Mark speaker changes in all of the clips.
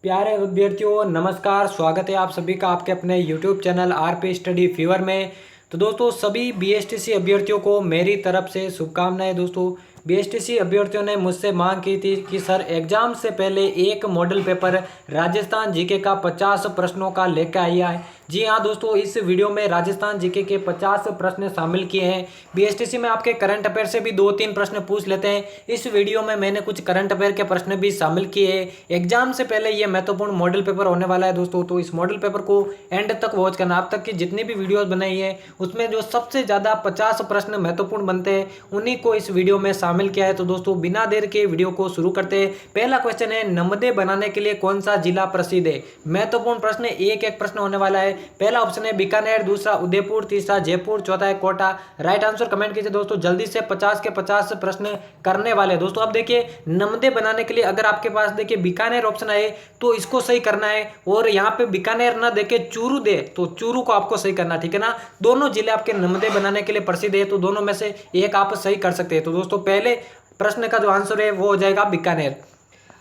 Speaker 1: प्यारे अभ्यर्थियों नमस्कार। स्वागत है आप सभी का आपके अपने YouTube channel RP study fever में। तो दोस्तों सभी बीएसटीसी अभ्यर्थियों को मेरी तरफ से शुभकामनाएं। दोस्तों बीएसटीसी अभ्यर्थियों ने मुझसे मांग की थी कि सर एग्जाम से पहले एक मॉडल पेपर राजस्थान जीके का 50 प्रश्नों का लेकर आया है। जी हाँ दोस्तों, इस वीडियो में राजस्थान जीके के 50 प्रश्न शामिल किए हैं। बीएसटीसी में आपके करंट अफेयर से भी 2-3 प्रश्न पूछ लेते हैं। इस वीडियो में मैंने कुछ करंट अफेयर के प्रश्न भी शामिल किए हैं। एग्जाम से पहले ये महत्वपूर्ण मॉडल पेपर होने वाला है दोस्तों, तो इस मॉडल पेपर को एंड तक वॉच करना। अब तक की जितनी भी वीडियोस बनाई है उसमें जो सबसे ज़्यादा 50 प्रश्न महत्वपूर्ण बनते हैं उन्हीं को इस वीडियो में शामिल किया है। तो दोस्तों बिना देर के वीडियो को शुरू करते हैं। पहला क्वेश्चन है, नमदे बनाने के लिए कौन सा जिला प्रसिद्ध है? महत्वपूर्ण प्रश्न, एक एक प्रश्न होने वाला है। पहला ऑप्शन है बीकानेर, दूसरा उदयपुर, तीसरा जयपुर, चौथा है कोटा। राइट आंसर कमेंट कीजिए दोस्तों, जल्दी से 50 के 50 प्रश्न करने वाले हैं। दोस्तों अब देखिए, नमदे बनाने के लिए अगर आपके पास देखिए बीकानेर ऑप्शन आए तो इसको सही करना है, और यहाँ पे बीकानेर ना देके चूरू दे तो चूरू को आपको सही करना, ठीक है ना। दोनों जिले आपके नमदे बनाने के लिए प्रसिद्ध है, तो दोनों में से एक आप सही कर सकते हैं। तो दोस्तों पहले प्रश्न का जो आंसर है वो हो जाएगा बीकानेर।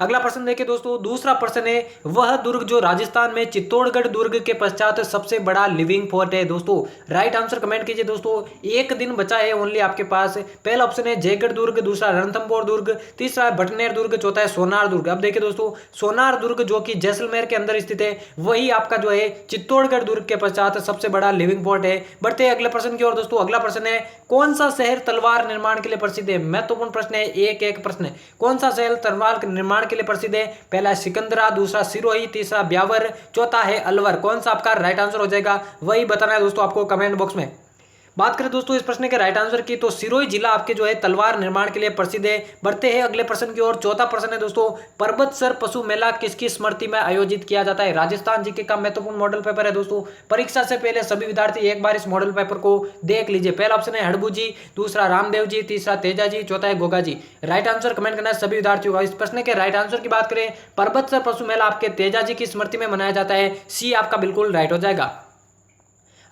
Speaker 1: अगला प्रश्न देखिए दोस्तों, दूसरा प्रश्न है, वह दुर्ग जो राजस्थान में चित्तौड़गढ़ दुर्ग के पश्चात सबसे बड़ा लिविंग फोर्ट है। दोस्तों राइट आंसर कमेंट कीजिए दोस्तों, एक दिन बचा है ओनली आपके पास। पहला ऑप्शन है जयगढ़ दुर्ग, दूसरा रणथंभौर दुर्ग, तीसरा है भटनेर दुर्ग, चौथा है सोनार दुर्ग। अब देखिए दोस्तों, सोनार दुर्ग जो कि जैसलमेर के अंदर स्थित है वही आपका जो है चित्तौड़गढ़ दुर्ग के पश्चात सबसे बड़ा लिविंग फोर्ट है। बढ़ते हैं अगले प्रश्न की ओर दोस्तों। अगला प्रश्न है, कौन सा शहर तलवार निर्माण के लिए प्रसिद्ध है? महत्वपूर्ण प्रश्न है, एक एक प्रश्न। कौन सा शहर तलवार निर्माण के लिए प्रसिद्ध है? पहला सिकंदरा, दूसरा सिरोही, तीसरा ब्यावर, चौथा है अलवर। कौन सा आपका राइट आंसर हो जाएगा वही बताना है दोस्तों आपको कमेंट बॉक्स में। बात करें दोस्तों इस प्रश्न के राइट आंसर की, तो सिरोही जिला आपके जो है तलवार निर्माण के लिए प्रसिद्ध है। बढ़ते हैं अगले प्रश्न की ओर। चौथा प्रश्न है दोस्तों, पर्वतसर पशु मेला किसकी स्मृति में आयोजित किया जाता है? राजस्थान जीके का महत्वपूर्ण मॉडल पेपर है दोस्तों। परीक्षा से पहले सभी विद्यार्थी एक बार इस मॉडल पेपर को देख लीजिए। पहला ऑप्शन है हड़बू जी, दूसरा रामदेव जी, तीसरा तेजा जी, चौथा है Goga ji. Right answer comment करना है सभी विद्यार्थियों का। इस प्रश्न के राइट आंसर की बात करें, पर्वतसर पशु मेला आपके तेजा जी की स्मृति में मनाया जाता है। सी आपका बिल्कुल राइट हो जाएगा।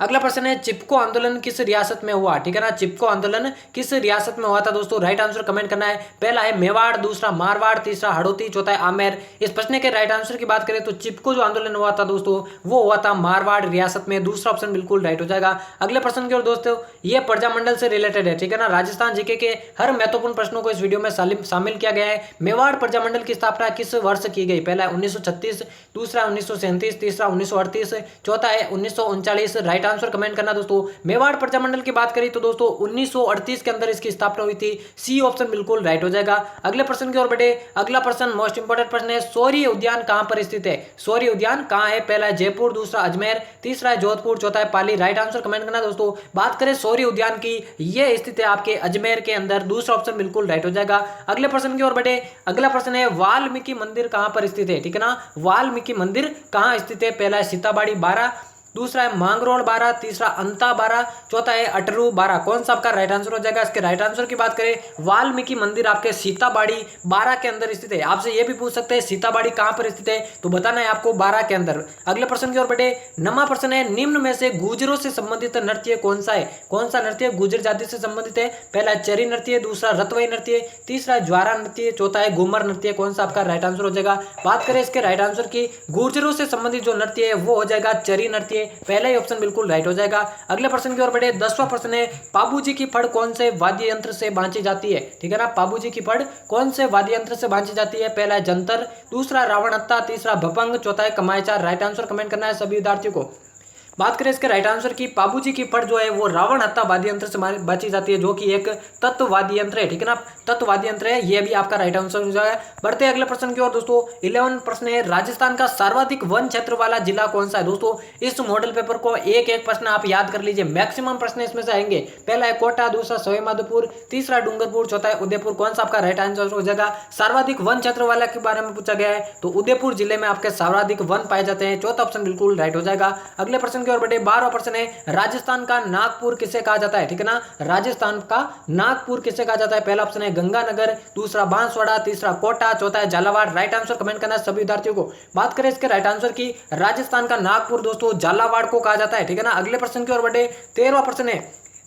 Speaker 1: अगला प्रश्न है, चिपको आंदोलन किस रियासत में हुआ? ठीक है ना, चिपको आंदोलन किस रियासत में हुआ था दोस्तों? राइट आंसर कमेंट करना है। पहला है मेवाड़, दूसरा मारवाड़, तीसरा हड़ौती, चौथा है आमेर। इस प्रश्न के राइट आंसर की बात करें तो चिपको जो आंदोलन हुआ था दोस्तों वो हुआ था मारवाड़ रियासत में। दूसरा ऑप्शन बिल्कुल राइट हो जाएगा। अगले प्रश्न की ओर दोस्तों, ये प्रजामंडल से रिलेटेड है, ठीक है ना। राजस्थान जीके के हर महत्वपूर्ण प्रश्नों को इस वीडियो में शामिल किया गया है। मेवाड़ प्रजामंडल की स्थापना किस वर्ष की गई? पहला है 1936, दूसरा 1937, तीसरा 1938, चौथा है 1939। राइट आंसर कमेंट करना दोस्तों। मेवाड़ प्रजामंडल की बात करी तो दोस्तों 1938 के अंदर इसकी स्थापना हुई थी। सी ऑप्शन बिल्कुल राइट हो जाएगा। अगले प्रश्न की ओर बढ़े। अगला प्रश्न मोस्ट इंपोर्टेंट प्रश्न है, शौर्य उद्यान कहां पर स्थित है? शौर्य उद्यान कहां है? पहला है जयपुर, दूसरा अजमेर, तीसरा है जोधपुर, चौथा है पाली। राइट आंसर कमेंट करना दोस्तों। बात करें शौर्य उद्यान की, यह स्थित है आपके अजमेर के अंदर। दूसरा ऑप्शन बिल्कुल राइट हो जाएगा। अगले प्रश्न की ओर बढ़े। अगला प्रश्न है, वाल्मीकि मंदिर कहां पर स्थित है? ठीक है ना, वाल्मीकि मंदिर कहां स्थित है? पहला है सीताबाड़ी 12, दूसरा है मांगरोल 12, तीसरा अंता 12, चौथा है अटरू 12। कौन सा आपका राइट आंसर हो जाएगा? इसके राइट आंसर की बात करें, वाल्मीकि मंदिर आपके सीताबाड़ी 12 के अंदर स्थित है। आपसे यह भी पूछ सकते हैं सीताबाड़ी कहां पर स्थित है, तो बताना है आपको 12 के अंदर। अगले प्रश्न की ओर बढ़े। नमा प्रश्न है, निम्न में से गुर्जरों से संबंधित नृत्य कौन सा है? कौन सा नृत्य गुर्जर जाति से संबंधित है? पहला है चरी नृत्य, दूसरा रतवई नृत्य, तीसरा है ज्वारा नृत्य, चौथा है घूमर नृत्य। कौन सा आपका राइट आंसर हो जाएगा? बात करें इसके राइट आंसर की, गुर्जरों से संबंधित जो नृत्य है वो हो जाएगा चरी नृत्य। पहला ही ऑप्शन बिल्कुल राइट हो जाएगा। अगले प्रश्न की ओर बढ़े। 10वां प्रश्न है, पाबूजी की फड़ कौन से वाद्य यंत्र से बांधी जाती है? ठीक है ना, पाबूजी की फड़ कौन से वाद्य यंत्र से बांधी जाती है? पहला है जंतर, दूसरा रावण हत्ता, तीसरा भपंग, चौथा है कमायचा। राइट आंसर कमेंट करना है सभी विद्यार्थियों को। बात करें इसके राइट आंसर की, पाबूजी की फड़ जो है वो रावण हत्ता वाद्य यंत्र से बांधी जाती है, जो कि एक तत्व वाद्य यंत्र है। ठीक है ना, तत्व वाद्य यंत्र है, ये भी आपका राइट आंसर हो जाएगा। बढ़ते हैं अगले प्रश्न की ओर दोस्तों। 11 प्रश्न है, राजस्थान का सर्वाधिक वन क्षेत्र वाला जिला कौन सा है? दोस्तों इस मॉडल पेपर को एक एक प्रश्न आप याद कर लीजिए, मैक्सिमम प्रश्न इसमें से आएंगे। पहला है कोटा, दूसरा सवाईमाधोपुर, तीसरा डूंगरपुर, चौथा है उदयपुर। कौन सा आपका राइट आंसर हो जाएगा? सर्वाधिक वन क्षेत्र वाला के बारे में पूछा गया है, तो उदयपुर जिले में आपके सर्वाधिक वन पाए जाते हैं। चौथा ऑप्शन बिल्कुल राइट हो जाएगा। अगले प्रश्न की ओर बढ़े। 12वां प्रश्न है, राजस्थान का नागपुर किसे कहा जाता है? ठीक है ना, राजस्थान का नागपुर किसे कहा जाता है? पहला ऑप्शन है गंगानगर, दूसरा बांसवाड़ा, तीसरा कोटा, चौथा है झालावाड़। राइट आंसर कमेंट करना है सभी विद्यार्थियों को। बात करें इसके राइट आंसर की, राजस्थान का नागपुर दोस्तों झालावाड़ को कहा जाता है। ठीक है ना। अगले प्रश्न की ओर बढ़े। 13वां प्रश्न है,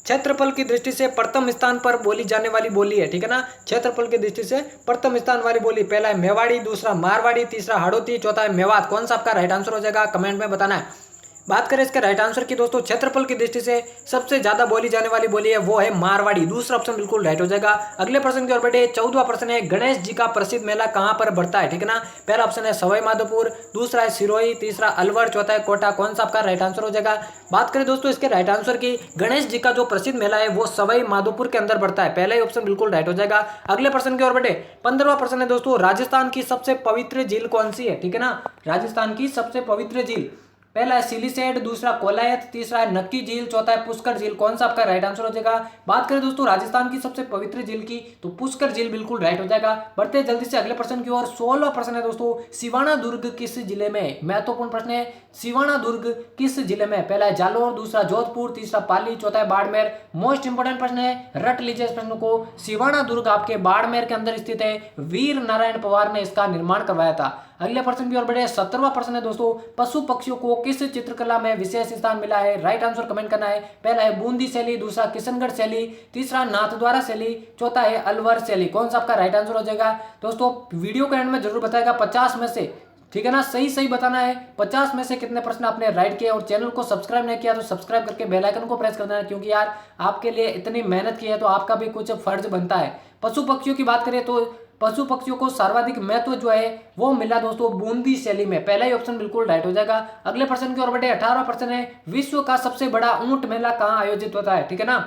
Speaker 1: क्षेत्रफल की दृष्टि से प्रथम स्थान पर बोली जाने वाली बोली है, ठीक है ना। क्षेत्रफल की दृष्टि से प्रथम स्थान वाली बोली, पहला है मेवाड़ी, दूसरा मारवाड़ी, तीसरा हाड़ौती, चौथा है मेवात। कौन सा आपका राइट आंसर हो जाएगा, कमेंट में बताना है। बात करें इसके राइट आंसर की दोस्तों, क्षेत्रफल की दृष्टि से सबसे ज्यादा बोली जाने वाली बोली है वो है मारवाड़ी, दूसरा ऑप्शन बिल्कुल राइट हो जाएगा। अगले प्रश्न की ओर बढ़े, 14वां प्रश्न है, गणेश जी का प्रसिद्ध मेला कहां पर बढ़ता है, ठीक है ना। पहला ऑप्शन है सवाई माधोपुर, दूसरा है सिरोही, तीसरा अलवर, चौथा है कोटा। कौन सा आपका राइट आंसर हो जाएगा। बात करें दोस्तों इसके राइट आंसर की, गणेश जी का जो प्रसिद्ध मेला है वो सवाई माधोपुर के अंदर बढ़ता है, पहला ही ऑप्शन बिल्कुल राइट हो जाएगा। अगले प्रश्न की ओर बढ़े, 15वां प्रश्न है दोस्तों, राजस्थान की सबसे पवित्र झील कौन सी है, ठीक है ना। राजस्थान की सबसे पवित्र झील, पहला है सिलीसेड, दूसरा कोलायत, तीसरा है नक्की झील, चौथा है पुष्कर झील। कौन सा आपका राइट आंसर हो जाएगा। बात करें दोस्तों राजस्थान की सबसे पवित्र झील की, तो पुष्कर झील बिल्कुल राइट हो जाएगा। बढ़ते हैं जल्दी से अगले प्रश्न की ओर। 16वां प्रश्न है दोस्तों, सिवाना दुर्ग किस जिले में, महत्वपूर्ण प्रश्न है, सिवाना दुर्ग किस जिले में। पहला है जालोर, दूसरा जोधपुर, तीसरा पाली, चौथा है बाड़मेर। मोस्ट इंपोर्टेंट प्रश्न है, रट लीजिए इस प्रश्न को। सिवाना दुर्ग आपके बाड़मेर के अंदर स्थित है, वीर नारायण पवार ने इसका निर्माण करवाया था। अगले प्रश्न की ओर बढ़े, 17वां प्रश्न है दोस्तों, पशु पक्षियों को किस चित्रकला में विशेष स्थान मिला है। राइट आंसर कमेंट करना है। पहला है बूंदी शैली, दूसरा किशनगढ़ शैली, तीसरा नाथद्वारा शैली, चौथा है अलवर शैली। कौन सा आपका राइट आंसर हो जाएगा। दोस्तों वीडियो के एंड में जरूर बताएगा 50 में से, ठीक है ना, सही सही बताना है 50 में से कितने प्रश्न आपने राइट किए। और चैनल को सब्सक्राइब नहीं किया तो सब्सक्राइब करके बेल आइकन को प्रेस कर देना, क्योंकि यार आपके लिए इतनी मेहनत की है तो आपका भी कुछ फर्ज बनता है। पशु पक्षियों की बात करें तो पशु पक्षियों को सर्वाधिक महत्व जो है वो मिला दोस्तों बूंदी शैली में, पहला ही ऑप्शन बिल्कुल राइट हो जाएगा। अगले प्रश्न की ओर बढ़े, 18वां प्रश्न है, विश्व का सबसे बड़ा ऊंट मेला कहां आयोजित होता है, ठीक है ना।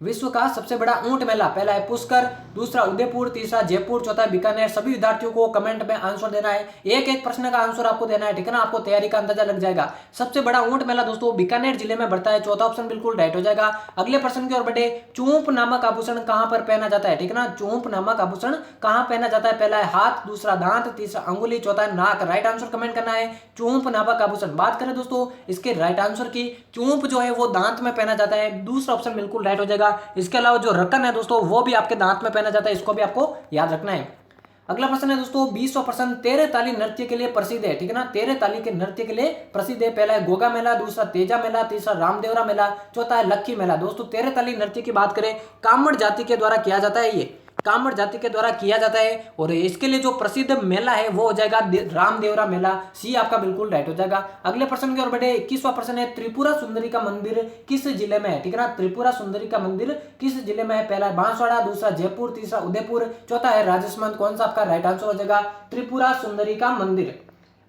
Speaker 1: विश्व का सबसे बड़ा ऊंट मेला, पहला है पुष्कर, दूसरा उदयपुर, तीसरा जयपुर, चौथा बीकानेर। सभी विद्यार्थियों को कमेंट में आंसर देना है, एक एक प्रश्न का आंसर आपको देना है, ठीक है ना, आपको तैयारी का अंदाजा लग जाएगा। सबसे बड़ा ऊंट मेला दोस्तों बीकानेर जिले में बढ़ता है, चौथा ऑप्शन बिल्कुल राइट हो जाएगा। अगले प्रश्न की ओर बढ़े, चूंप नामक आभूषण कहां पर पहना जाता है, ठीक है ना। चूंप नामक आभूषण कहां पहना जाता है, पहला है हाथ, दूसरा दांत, तीसरा अंगुली, चौथा है नाक। राइट आंसर कमेंट करना है, चूंप नामक आभूषण। बात करें दोस्तों इसके राइट आंसर की, चूंप जो है वो दांत में पहना जाता है, दूसरा ऑप्शन बिल्कुल राइट हो जाएगा। इसके अलावा जो रकन है दोस्तों वो भी आपके दांत में पहना जाता है, इसको भी आपको याद रखना है। अगला प्रश्न है दोस्तों, 20वां प्रश्न, तेरह ताली नृत्य के लिए प्रसिद्ध है, ठीक है ना। तेरह ताली के नृत्य के लिए प्रसिद्ध है, पहला है गोगा मेला, दूसरा तेजा मेला, तीसरा रामदेवरा मेला, चौथा है लक्की मेला। दोस्तों तेरह ताली नृत्य की बात करें, कामड़ जाति के द्वारा किया जाता है, ये कामड़ जाति के द्वारा किया जाता है। और इसके लिए जो प्रसिद्ध मेला है वो हो जाएगा रामदेवरा मेला, सी आपका बिल्कुल राइट हो जाएगा। अगले प्रश्न की ओर बढ़े, 21वां प्रश्न है, त्रिपुरा सुंदरी का मंदिर किस जिले में है, ठीक है ना। त्रिपुरा सुंदरी का मंदिर किस जिले में है, पहला है बांसवाड़ा, दूसरा जयपुर, तीसरा उदयपुर, चौथा है राजसमंद। कौन सा आपका राइट आंसर हो जाएगा, त्रिपुरा सुंदरी का मंदिर।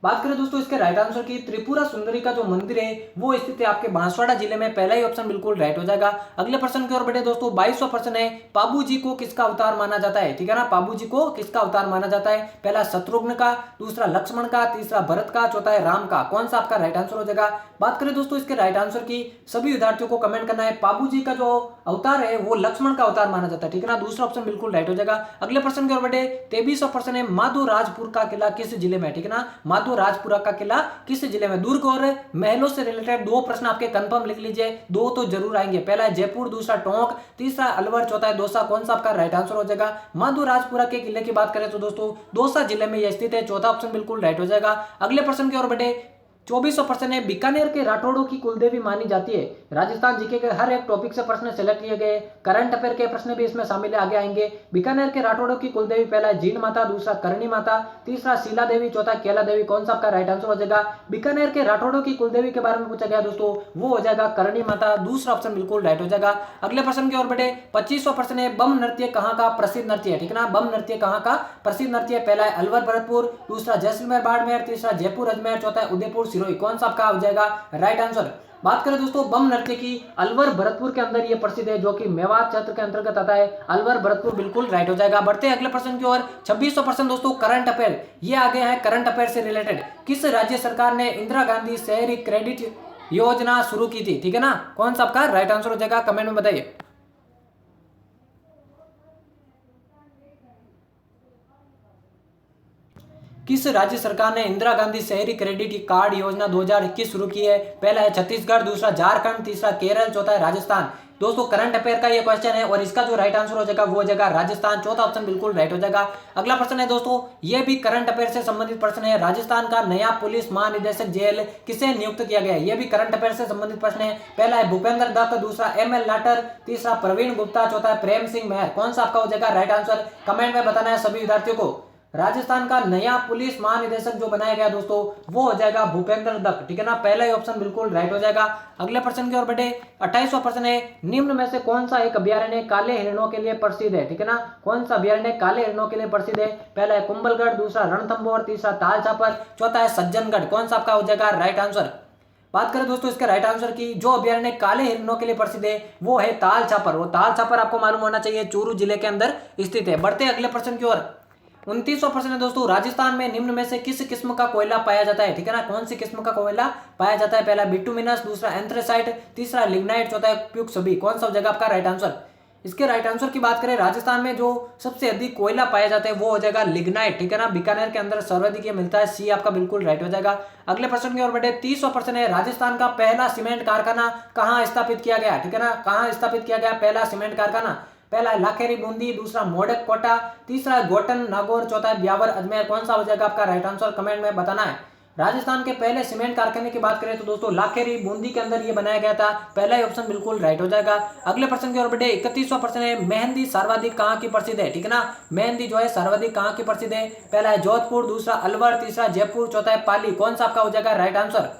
Speaker 1: बात करें दोस्तों इसके राइट आंसर की, त्रिपुरा सुंदरी का जो मंदिर है वो स्थित है आपके बांसवाड़ा जिले में, पहला ही ऑप्शन बिल्कुल राइट हो जाएगा। अगले प्रश्न की ओर बढ़े दोस्तों, 22वां प्रश्न है, पाबू जी को किसका अवतार माना जाता है, ठीक है ना। पाबू जी को किसका अवतार माना जाता है, पहला शत्रुघ्न का, दूसरा लक्ष्मण का, तीसरा भरत का, चौथा है राम का। कौन सा आपका राइट आंसर हो जाएगा। बात करें दोस्तों इसके राइट आंसर की, सभी विद्यार्थियों को कमेंट करना है, पाबू जी का जो अवतार है वो लक्ष्मण का अवतार माना जाता है, ठीक है ना, दूसरा ऑप्शन बिल्कुल राइट हो जाएगा। अगले प्रश्न की ओर बढ़े, 23वां प्रश्न है, माधोराजपुर का किला किस जिले में, ठीक है ना। माधोराजपुरा का किला किस जिले में। दुर्ग और महलों से रिलेटेड दो प्रश्न आपके कंफर्म लिख लीजिए, दो तो जरूर आएंगे, पहला है जयपुर, दूसरा टोंक, तीसरा अलवर, चौथा है दौसा। कौन सा आपका राइट आंसर हो जाएगा। माधोराजपुरा के किले की बात करें तो दोस्तों दौसा जिले में यह स्थित है, चौथा ऑप्शन बिल्कुल राइट हो जाएगा। अगले प्रश्न की ओर बढ़े, 24वां प्रश्न है, बीकानेर के राठौड़ों की कुलदेवी मानी जाती है। राजस्थान जीके के हर एक टॉपिक से प्रश्न सेलेक्ट किए गए, करंट अफेयर के प्रश्न भी इसमें शामिल है, आगे आएंगे। बीकानेर के राठौड़ों की कुलदेवी, पहला है जीन माता, दूसरा करणी माता, तीसरा शीला देवी, चौथा केला देवी। कौन सा आपका राइट आंसर हो जाएगा। बीकानेर के राठौड़ों की कुलदेवी के बारे में पूछा गया दोस्तों, वो हो जाएगा करणी माता, दूसरा ऑप्शन बिल्कुल राइट हो जाएगा। अगले प्रश्न की ओर बढ़े, 25वां प्रश्न है, बम नृत्य कहाँ का प्रसिद्ध नृत्य है, ठीक है ना। बम नृत्य कहाँ का प्रसिद्ध नृत्य है, पहला है अलवर भरतपुर, दूसरा जैसलमेर बाड़मेर, तीसरा जयपुर अजमेर, चौथा है उदयपुर सिरोही। कौन सा आपका हो जाएगा राइट आंसर। बात करें दोस्तों बम नृत्य की, अलवर भरतपुर के अंदर यह प्रसिद्ध है, जो कि मेवात क्षेत्र के अंतर्गत आता है, अलवर भरतपुर बिल्कुल राइट हो जाएगा। बढ़ते हैं अगले प्रश्न की ओर, 26वां प्रश्न दोस्तों करंट अफेयर, ये आगे है करंट अफेयर से रिलेटेड। किस राज्य सरकार ने इंदिरा गांधी शहरी क्रेडिट योजना शुरू की थी, ठीक है ना। कौन सा आपका राइट आंसर हो जाएगा, कमेंट में बताइए। किस राज्य सरकार ने इंदिरा गांधी शहरी क्रेडिट कार्ड योजना 2021 शुरू की है, पहला है छत्तीसगढ़, दूसरा झारखंड, तीसरा केरल, चौथा है राजस्थान। दोस्तों करंट अफेयर का ये क्वेश्चन है और इसका जो राइट आंसर हो जाएगा वो हो जाएगा राजस्थान। चौथा ऑप्शन बिल्कुल राइट हो जाएगा। अगला प्रश्न है दोस्तों, ये भी करंट अफेयर से संबंधित प्रश्न है। राजस्थान का नया पुलिस महानिदेशक जेल किसे नियुक्त किया गया है? ये भी करंट अफेयर से संबंधित प्रश्न है। पहला है भूपेंद्र दत्त, दूसरा ML लाटर, तीसरा प्रवीण गुप्ता, चौथा है प्रेम सिंह मेहर। कौन सा आपका हो जाएगा राइट आंसर? कमेंट में बताना है सभी विद्यार्थियों को। राजस्थान का नया पुलिस महानिदेशक जो बनाया गया दोस्तों वो हो जाएगा भूपेंद्र दत्त, ठीक है ना। पहला ही ऑप्शन बिल्कुल राइट हो जाएगा। अगले प्रश्न की ओर बढ़े। 28वां प्रश्न है, निम्न में से कौन सा एक अभ्यारण्य काले हिरणों के लिए प्रसिद्ध है? ठीक है ना, कौन सा अभ्यारण्य काले हिरणों के लिए प्रसिद्ध है? पहला है कुंभलगढ़, दूसरा रणथंभौर, तीसरा ताल छापर, चौथा है सज्जनगढ़। कौन सा आपका हो जाएगा राइट आंसर? बात करें दोस्तों इसके राइट आंसर की, जो अभ्यारण्य काले हिरणों के लिए प्रसिद्ध है वो है ताल छापर। वो ताल छापर आपको मालूम होना चाहिए चूरू जिले के अंदर स्थित है। बढ़ते अगले प्रश्न की ओर। 29वां प्रश्न है दोस्तों, राजस्थान में निम्न में से किस किस्म का कोयला पाया जाता है? ठीक है ना, कौन सी किस्म का कोयला पाया जाता है? पहला बिटुमिनस, दूसरा एंथ्रेसाइट, तीसरा लिग्नाइट, चौथा प्यूक्सबी। कौन सा हो जाएगा आपका राइट आंसर? इसके राइट आंसर की बात करें, राजस्थान में जो सबसे अधिक कोयला पाया जाता है वो हो जाएगा लिग्नाइट, ठीक है ना। बीकानेर के अंदर सर्वाधिक मिलता है। सी आपका बिल्कुल राइट हो जाएगा। अगले प्रश्न की ओर बढ़े। 30वां प्रश्न है, राजस्थान का पहला सीमेंट कारखाना कहाँ स्थापित किया गया? ठीक है ना, कहाँ स्थापित किया गया पहला सीमेंट कारखाना? पहला है लाखेरी बूंदी, दूसरा मोडक कोटा, तीसरा है गोटन नागौर, चौथा है ब्यावर अजमेर। कौन सा हो जाएगा आपका राइट आंसर? कमेंट में बताना है। राजस्थान के पहले सीमेंट कारखाने की बात करें तो दोस्तों लाखेरी बूंदी के अंदर ये बनाया गया था। पहला ही ऑप्शन बिल्कुल राइट हो जाएगा। अगले प्रश्न की ओर बढ़े। 31वां प्रश्न है, मेहंदी सर्वाधिक कहाँ की प्रसिद्ध है? ठीक है ना, मेहंदी जो है सर्वाधिक कहाँ की प्रसिद्ध है? पहला है जोधपुर, दूसरा अलवर, तीसरा जयपुर, चौथा है पाली। कौन सा आपका हो जाएगा राइट आंसर?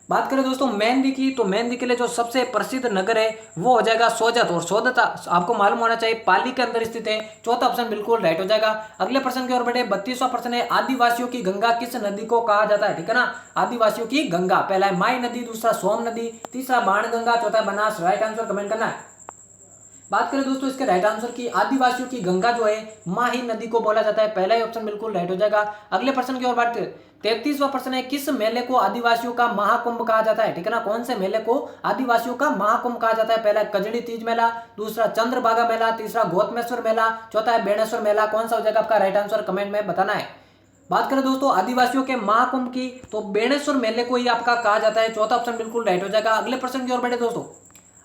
Speaker 1: बात करें दोस्तों मेहंदी की, तो मेहंदी के लिए जो सबसे प्रसिद्ध नगर है वो हो जाएगा सोजत, और सोजत आपको मालूम होना चाहिए पाली के अंदर स्थित है। चौथा ऑप्शन बिल्कुल राइट हो जाएगा। अगले प्रश्न की ओर बढ़े। 32वां प्रश्न है, आदिवासियों की गंगा किस नदी को कहा जाता है? ठीक है ना, आदिवासियों की गंगा। पहला है माई नदी, दूसरा सोम नदी, तीसरा बाण गंगा, चौथा बनास। राइट आंसर कमेंट करना है। बात करें दोस्तों इसके राइट आंसर की, आदिवासियों की गंगा जो है माही नदी को बोला जाता है। पहला ही ऑप्शन बिल्कुल राइट हो जाएगा। अगले प्रश्न की ओर बात करें। 33वां प्रश्न है, किस मेले को आदिवासियों का महाकुंभ कहा जाता है? ठीक है ना, कौन से मेले को आदिवासियों का महाकुंभ कहा जाता है? पहला कजड़ी तीज मेला, दूसरा चंद्रभागा मेला, तीसरा गौतमेश्वर मेला, चौथा है बेणेश्वर मेला। कौन सा हो जाएगा आपका राइट आंसर? कमेंट में बताना है। बात करें दोस्तों आदिवासियों के महाकुंभ की, तो बेणेश्वर मेले को ही आपका कहा जाता है। चौथा ऑप्शन बिल्कुल राइट हो जाएगा। अगले प्रश्न की ओर बढ़े दोस्तों।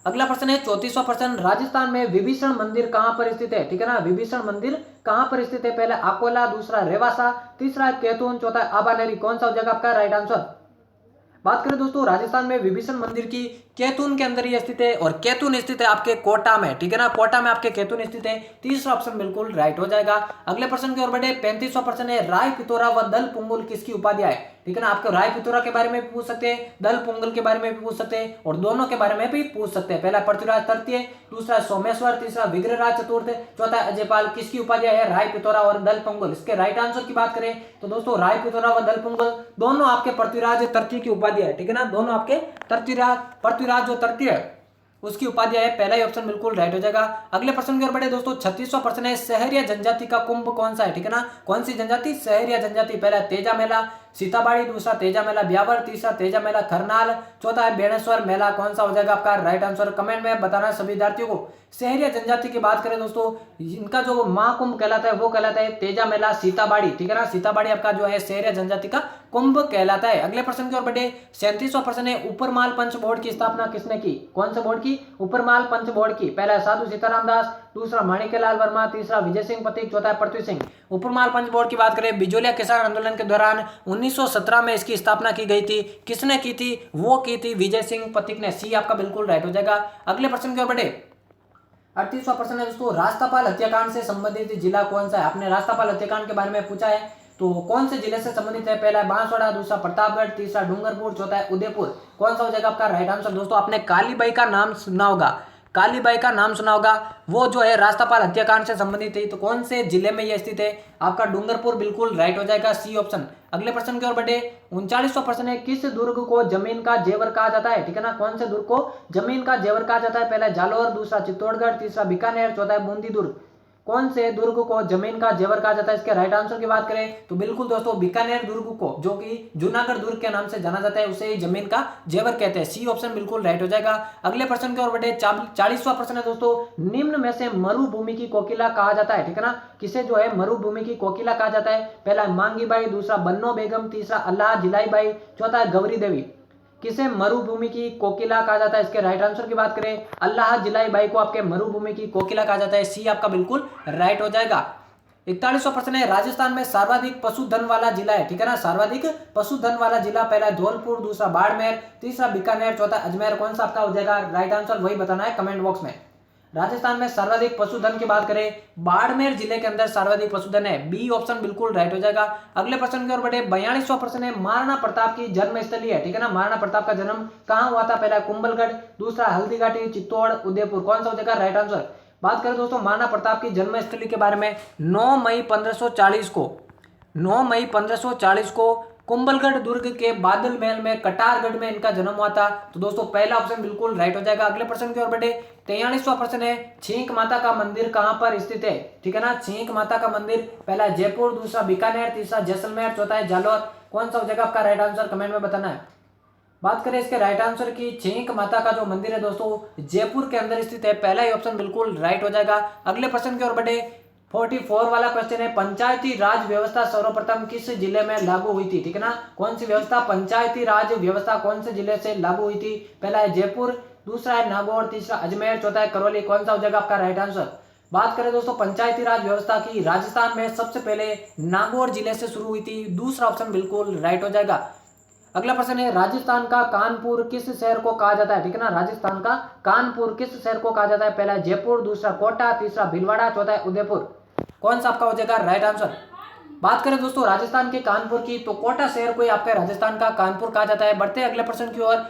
Speaker 1: अगला प्रश्न है 34वां प्रश्न, राजस्थान में विभीषण मंदिर कहां पर स्थित है? ठीक है ना, विभीषण मंदिर कहां पर स्थित है? पहला अकोला, दूसरा रेवासा, तीसरा कैथून, चौथा आबानेरी। कौन सा हो जाएगा आपका राइट आंसर? बात करें दोस्तों राजस्थान में विभीषण मंदिर की, कैथून के अंदर ये स्थित है, और कैथून स्थित है आपके कोटा में। ठीक है ना, कोटा में आपके कैथून स्थित है। तीसरा ऑप्शन बिल्कुल राइट हो जाएगा। अगले प्रश्न की ओर बढ़े। 35वां प्रश्न है, राय पिथौरा व दल पुंगुल किसकी उपाध्याय है? ठीक है ना, आपको राय पिथौरा के बारे में भी पूछ सकते हैं, दल पुंगल के बारे में भी पूछ सकते हैं, और दोनों के बारे में भी पूछ सकते हैं। पहला पृथ्वीराज तृतीय, दूसरा सोमेश्वर, तीसरा विग्रहराज चतुर्थ, चौथा अजयपाल। किसकी उपाध्याय है राय पिथौरा और दल पुंगल? इसके राइट आंसर की बात करें तो दोस्तों राय पिथौरा व दल पुंगल दोनों आपके पृथ्वीराज तृतीय की उपाध्याय है। ठीक है ना, दोनों आपके पृथ्वीराज जो तृतीय है उसकी उपाध्याय है। पहला ही ऑप्शन बिल्कुल राइट हो जाएगा। अगले प्रश्न की ओर बढ़े दोस्तों। 36वां प्रश्न है, सहरिया जनजाति का कुंभ कौन सा है? ठीक है ना, कौन सी जनजाति? सहरिया जनजाति। पहला तेजा मेला सीताबाड़ी, दूसरा तेजा मेला ब्यावर, तीसरा तेजा मेला खरनाल, चौथा है बेणेश्वर मेला। कौन सा हो जाएगा आपका राइट आंसर? कमेंट में बताना सभी विद्यार्थियों को। सहरिया जनजाति की बात करें दोस्तों, इनका जो महाकुंभ कहलाता है वो कहलाता है तेजा मेला सीताबाड़ी। ठीक है ना, सीताबाड़ी आपका जो है सहरिया जनजाति का कुंभ कहलाता है। अगले प्रश्न की ओर बढ़े। 37वां प्रश्न है, ऊपरमाल पंच बोर्ड की स्थापना किसने की? कौन से बोर्ड की? ऊपरमाल पंच बोर्ड की। पहला साधु सीताराम दास, दूसरा माणिक्यलाल वर्मा, तीसरा विजय सिंह पथिक, चौथा पृथ्वी सिंह। ऊपरमाल पंच बोर्ड की बात करें, बिजोलिया किसान आंदोलन के दौरान 1917 में इसकी स्थापना की गई थी। किसने की थी? वो की थी विजय सिंह पथिक ने। सी आपका बिल्कुल राइट हो जाएगा। अगले प्रश्न की ओर बढ़े। 38वां प्रश्न है दोस्तों, रास्तापाल हत्याकांड से संबंधित जिला कौन सा है? आपने रास्तापाल हत्याकांड के बारे में पूछा है, तो कौन से जिले से संबंधित है? पहला है बांसवाड़ा, दूसरा प्रतापगढ़, तीसरा डूंगरपुर, चौथा है उदयपुर। कौन सा हो जाएगा आपका राइट आंसर? दोस्तों आपने कालीबाई का नाम सुना होगा, कालीबाई का नाम सुना होगा, वो जो है रास्तापाल हत्याकांड से संबंधित है। तो कौन से जिले में यह स्थित है? आपका डूंगरपुर बिल्कुल राइट हो जाएगा। C option. अगले प्रश्न की ओर बढ़े। 39वां प्रश्न है, किस दुर्ग को जमीन का जेवर कहा जाता है? ठीक है ना, कौन से दुर्ग को जमीन का जेवर कहा जाता है? पहला जालौर, दूसरा चित्तौड़गढ़, तीसरा बीकानेर, चौथा बूंदी दुर्ग। कौन से दुर्ग को जमीन का जेवर कहा जाता है? इसके राइट आंसर की बात करें तो बिल्कुल दोस्तों बीकानेर दुर्ग को, जो कि जूनागढ़ दुर्ग के नाम से जाना जाता है, उसे जमीन का जेवर कहते हैं। सी ऑप्शन बिल्कुल राइट हो जाएगा। अगले प्रश्न की ओर बढ़े। 40वां प्रश्न है दोस्तों, निम्न में से मरुभूमि की कोकिला कहा जाता है? ठीक है ना, किसे जो है मरुभूमि की कोकिला कहा जाता है? पहला मांगी बाई, दूसरा बन्नो बेगम, तीसरा अल्लाह जिलाई बाई, चौथा है गौरी देवी। किसे मरुभूमि की कोकिला कहा जाता है? इसके राइट आंसर की बात करें, अल्लाह जिलाई बाई को आपके मरुभूमि की कोकिला कहा जाता है। सी आपका बिल्कुल राइट हो जाएगा। 41वां प्रश्न है, राजस्थान में सर्वाधिक पशुधन वाला जिला है, ठीक है ना, सर्वाधिक पशुधन वाला जिला, पहला धौलपुर, दूसरा बाड़मेर, तीसरा बीकानेर, चौथा अजमेर, कौन सा आपका हो जाएगा? राइट आंसर वही बताना है कमेंट बॉक्स में। राजस्थान में सर्वाधिक पशुधन की बात करें, बाड़मेर जिले के अंदर सर्वाधिक पशुधन है, बी ऑप्शन बिल्कुल राइट हो जाएगा। अगले प्रश्न की ओर बढ़े, 42वां प्रश्न है, महाराणा प्रताप की जन्मस्थली है, ठीक है ना, महाराणा प्रताप का जन्म कहां हुआ था? पहला कुंभलगढ़, दूसरा हल्दीघाटी, चित्तौड़, उदयपुर, कौन सा हो जाएगा? Right answer. बात करें दोस्तों महाराणा प्रताप की जन्मस्थली के बारे में, 9 मई 1540 को कुंभलगढ़ दुर्ग के बादल महल में कटारगढ़ में इनका जन्म हुआ था। तो दोस्तों पहला ऑप्शन बिल्कुल राइट हो जाएगा। अगले प्रश्न की ओर बढ़े, 43वां प्रश्न है, छींक माता का मंदिर कहां पर स्थित है? ठीक है ना, छींक माता का मंदिर, पहला जयपुर, दूसरा बीकानेर, तीसरा जैसलमेर, चौथा है जालौर, कौन सा हो जाएगा आपका राइट आंसर? कमेंट में बताना है। बात करें इसके राइट आंसर की, छींक माता का जो मंदिर है दोस्तों जयपुर के अंदर स्थित है, पहला ही ऑप्शन बिल्कुल राइट हो जाएगा। अगले प्रश्न की ओर बढ़े, 44 वाला क्वेश्चन है, पंचायती राज व्यवस्था सर्वप्रथम किस जिले में लागू हुई थी? ठीक है ना, कौन सी व्यवस्था? पंचायती राज व्यवस्था कौन से जिले से लागू हुई थी? पहला है जयपुर, दूसरा है नागौर, तीसरा अजमेर, चौथा है करौली, कौन सा हो जाएगा आपका राइट आंसर? बात करें दोस्तों पंचायती राज व्यवस्था की, राजस्थान में सबसे पहले नागौर जिले से शुरू हुई थी, दूसरा ऑप्शन बिल्कुल राइट हो जाएगा। अगला प्रश्न है, राजस्थान का कानपुर किस शहर को कहा जाता है? ठीक है ना, राजस्थान का कानपुर किस शहर को कहा जाता है? पहला है जयपुर, दूसरा कोटा, तीसरा भीलवाड़ा, चौथा है उदयपुर, कौन सा आपका हो जाएगा राइट आंसर? बात करें दोस्तों राजस्थान के कानपुर की, तो कोटा शहर को आपका राजस्थान का कानपुर कहा जाता है। बढ़ते हैं अगले प्रश्न की ओर,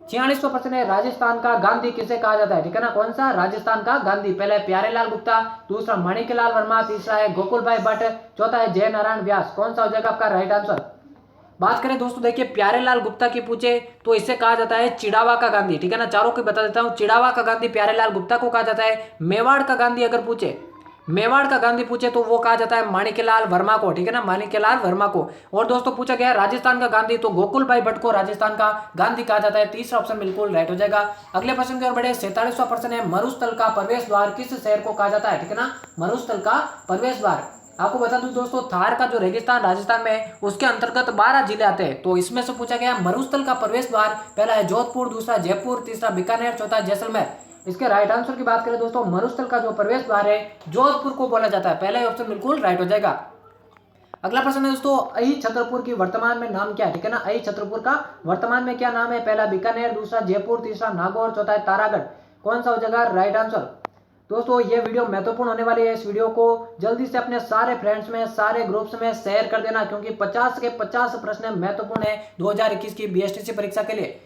Speaker 1: 46वां प्रश्न है, राजस्थान का गांधी किसे कहा जाता है? ठीक है ना, कौन सा? राजस्थान का गांधी, पहला है प्यारेलाल गुप्ता, दूसरा माणिक्यलाल वर्मा, तीसरा है गोकुल भाई भट्ट, चौथा है जय नारायण व्यास, कौन सा हो जाएगा आपका राइट आंसर? बात करें दोस्तों देखिए प्यारेलाल गुप्ता की पूछे तो इसे कहा जाता है चिड़ावा का गांधी, ठीक है ना, चारों को बता देता हूं, चिड़ावा का गांधी प्यारेलाल गुप्ता को कहा जाता है। मेवाड़ का गांधी अगर पूछे, मेवाड़ का गांधी पूछे तो वो कहा जाता है माणिक्यलाल वर्मा को, ठीक है ना, माणिक्यलाल वर्मा को। और दोस्तों पूछा गया राजस्थान का गांधी, तो गोकुल भाई भट्ट को राजस्थान का गांधी कहा जाता है, तीसरा ऑप्शन बिल्कुल राइट हो जाएगा। अगले प्रश्न की ओर बढ़े, 47वां प्रश्न है, मरुस्थल का प्रवेश द्वार किस शहर को कहा जाता है? ठीक है ना, मरुस्थल का प्रवेश द्वार, आपको बता दूं दोस्तों थार का जो रेगिस्तान राजस्थान में है उसके अंतर्गत 12 जिले आते हैं, तो इसमें से पूछा गया मरुस्थल का प्रवेश द्वार, पहला है जोधपुर, दूसरा जयपुर, तीसरा बीकानेर, चौथा जैसलमेर। इसके राइट आंसर की बात करें दोस्तों मरुस्थल का जो प्रवेश द्वार है जोधपुर को बोला जाता है, पहला ही ऑप्शन बिल्कुल राइट हो जाएगा। अगला प्रश्न है दोस्तों, अहि छतरपुर की वर्तमान में नाम क्या है? ठीक है ना, अहि छतरपुर का वर्तमान में क्या नाम है? पहला बीकानेर, दूसरा जयपुर, तीसरा नागौर, चौथा है तारागढ़, कौन सा हो जाएगा राइट आंसर? दोस्तों ये वीडियो महत्वपूर्ण होने वाली है, इस वीडियो को जल्दी से अपने सारे फ्रेंड्स में, सारे ग्रुप्स में शेयर कर देना, क्योंकि 50 के 50 प्रश्न महत्वपूर्ण है 2021 की बीएसटीसी परीक्षा के लिए।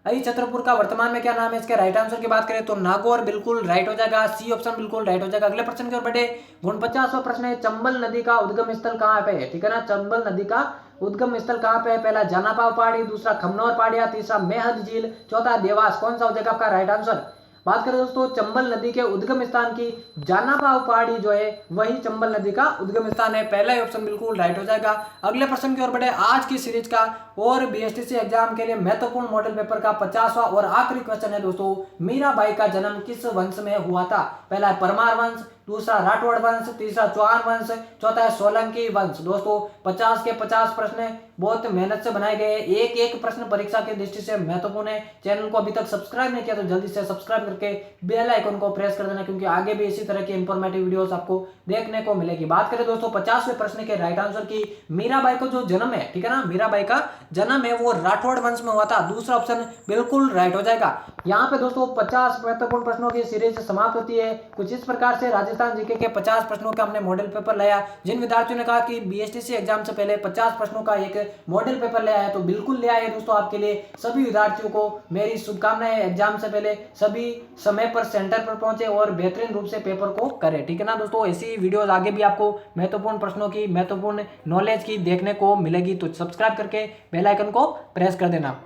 Speaker 1: अहि छतरपुर का वर्तमान में क्या नाम है? इसके राइट आंसर की बात करें तो नागौर बिल्कुल राइट हो जाएगा, सी ऑप्शन बिल्कुल राइट हो जाएगा। अगले प्रश्न की ओर बढ़े, 49वां प्रश्न है, चंबल नदी का उद्गम स्थल कहाँ पे है? ठीक है ना, चंबल नदी का उद्गम स्थल कहाँ पे है? पहला जानापाव पहाड़ी, दूसरा खमनौर पहाड़िया, तीसरा मेहद झील, चौथा देवास, कौन सा हो जाएगा आपका राइट आंसर? बात करें दोस्तों चंबल नदी के उद्गम स्थान की, जानापाव पहाड़ी जो है वही चंबल नदी का उद्गम स्थान है, पहला ही ऑप्शन बिल्कुल राइट हो जाएगा। अगले प्रश्न की ओर बढ़े, आज की सीरीज का और बीएसटीसी एग्जाम के लिए महत्वपूर्ण मॉडल पेपर का 50वां और आखिरी क्वेश्चन है दोस्तों, मीराबाई का जन्म किस वंश में हुआ था? पहला है परमार वंश, दूसरा राठौड़ वंश, तीसरा चौहान वंश, चौथा है सोलंकी वंश। दोस्तों 50 के 50 प्रश्न बहुत मेहनत से बनाए गए, एक एक प्रश्न परीक्षा की दृष्टि से महत्वपूर्ण है। चैनल को अभी तक सब्सक्राइब नहीं किया तो जल्दी से सब्सक्राइब करके बेल आइकन को प्रेस कर देना, क्योंकि आगे भी इसी तरह की इंफॉर्मेटिव वीडियोस आपको देखने को मिलेगी। बात करें दोस्तों 50वें प्रश्न के राइट आंसर की, मीराबाई को जो जन्म है, ठीक है ना, मीराबाई का जन्म है वो राठौड़ वंश में हुआ था, दूसरा ऑप्शन बिल्कुल राइट हो जाएगा। यहाँ पे दोस्तों 50 महत्वपूर्ण प्रश्नों की सीरीज समाप्त होती है। कुछ इस प्रकार से राजस्थान जीके के 50 प्रश्नों का हमने मॉडल पेपर लाया। जिन विद्यार्थियों ने कहा कि बीएसटीसी एग्जाम से पहले 50 प्रश्नों का एक मॉडल पेपर ले आया, तो बिल्कुल ले आए दोस्तों। आपके लिए सभी विद्यार्थियों को मेरी शुभकामनाएं, एग्जाम से पहले सभी समय पर सेंटर पर पहुंचे और बेहतरीन रूप से पेपर को करें, ठीक है ना दोस्तों। ऐसी वीडियोस आगे भी आपको महत्वपूर्ण प्रश्नों की, महत्वपूर्ण नॉलेज की देखने को मिलेगी, तो सब्सक्राइब करके बेल आइकन को प्रेस कर देना।